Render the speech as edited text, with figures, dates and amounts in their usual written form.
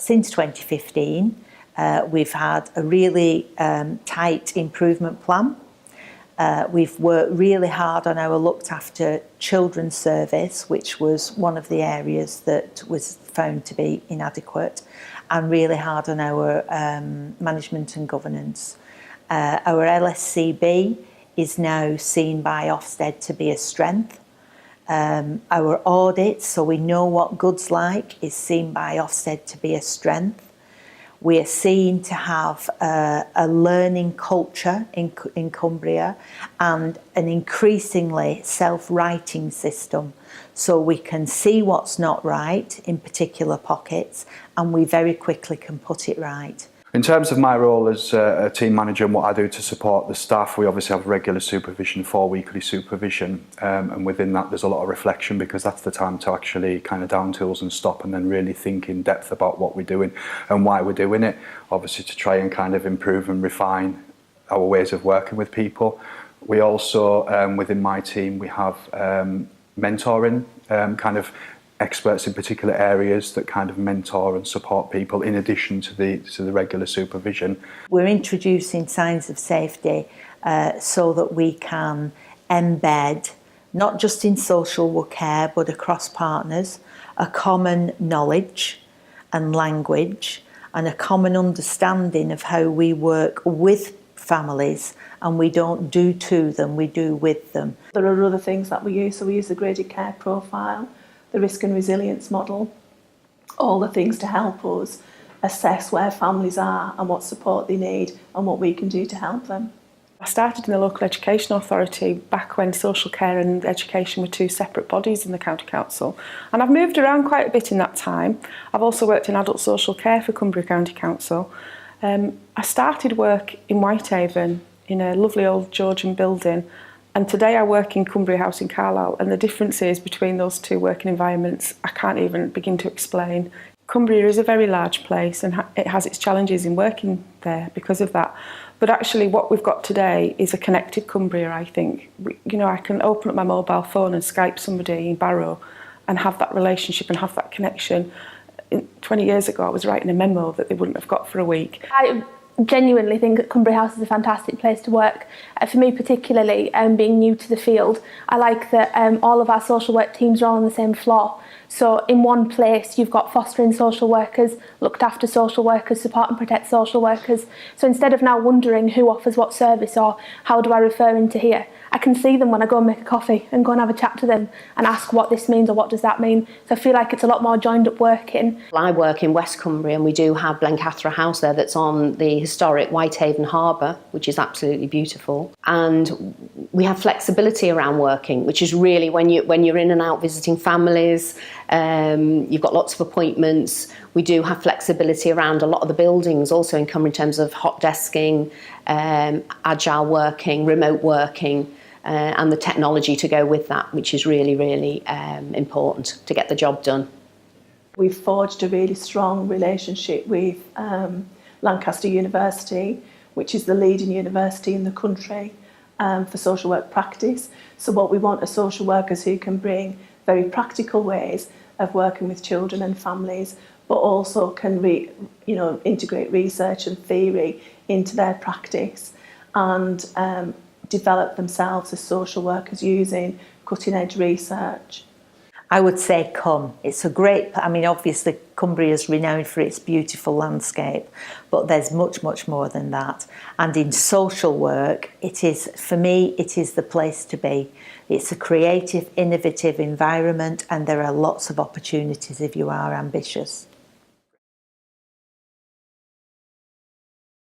Since 2015, we've had a really tight improvement plan. We've worked really hard on our looked after children's service, which was one of the areas that was found to be inadequate, and really hard on our management and governance. Our LSCB is now seen by Ofsted to be a strength. Our audit, so we know what good's like, is seen by Ofsted to be a strength. We are seen to have a learning culture in Cumbria and an increasingly self-righting system, so we can see what's not right in particular pockets and we very quickly can put it right. In terms of my role as a team manager and what I do to support the staff, we obviously have regular supervision, 4 weekly supervision, and within that there's a lot of reflection, because that's the time to actually kind of down tools and stop and then really think in depth about what we're doing and why we're doing it, obviously to try and kind of improve and refine our ways of working with people. We also, within my team, we have mentoring kind of experts in particular areas that kind of mentor and support people in addition to the regular supervision. We're introducing signs of safety so that we can embed, not just in social work care but across partners, a common knowledge and language and a common understanding of how we work with families, and we don't do to them, we do with them. There are other things that we use, so we use the graded care profile, the risk and resilience model, all the things to help us assess where families are and what support they need and what we can do to help them. I started in the local education authority back when social care and education were 2 separate bodies in the county council, and I've moved around quite a bit in that time. I've also worked in adult social care for Cumbria County Council. I started work in Whitehaven in a lovely old Georgian building, and today I work in Cumbria House in Carlisle, and the differences between those 2 working environments I can't even begin to explain. Cumbria is a very large place and it has its challenges in working there because of that. But actually what we've got today is a connected Cumbria, I think. I can open up my mobile phone and Skype somebody in Barrow and have that relationship and have that connection. 20 years ago I was writing a memo that they wouldn't have got for a week. I genuinely think that Cumbria House is a fantastic place to work. For me particularly, being new to the field, I like that all of our social work teams are all on the same floor. So in one place you've got fostering social workers, looked after social workers, support and protect social workers. So instead of now wondering who offers what service or how do I refer into here, I can see them when I go and make a coffee and go and have a chat to them and ask what this means or what does that mean. So I feel like it's a lot more joined up working. I work in West Cumbria and we do have Blencathra House there that's on the historic Whitehaven Harbour, which is absolutely beautiful. And we have flexibility around working, which is really when you're in and out visiting families, you've got lots of appointments. We do have flexibility around a lot of the buildings also in Cumbria in terms of hot desking, agile working, remote working, and the technology to go with that, which is really, really important to get the job done. We've forged a really strong relationship with Lancaster University, which is the leading university in the country for social work practice. So what we want are social workers who can bring very practical ways of working with children and families, but also can integrate research and theory into their practice and develop themselves as social workers using cutting-edge research. I would say come. It's a great, obviously Cumbria is renowned for its beautiful landscape, but there's much, much more than that. And in social work, for me, it is the place to be. It's a creative, innovative environment and there are lots of opportunities if you are ambitious.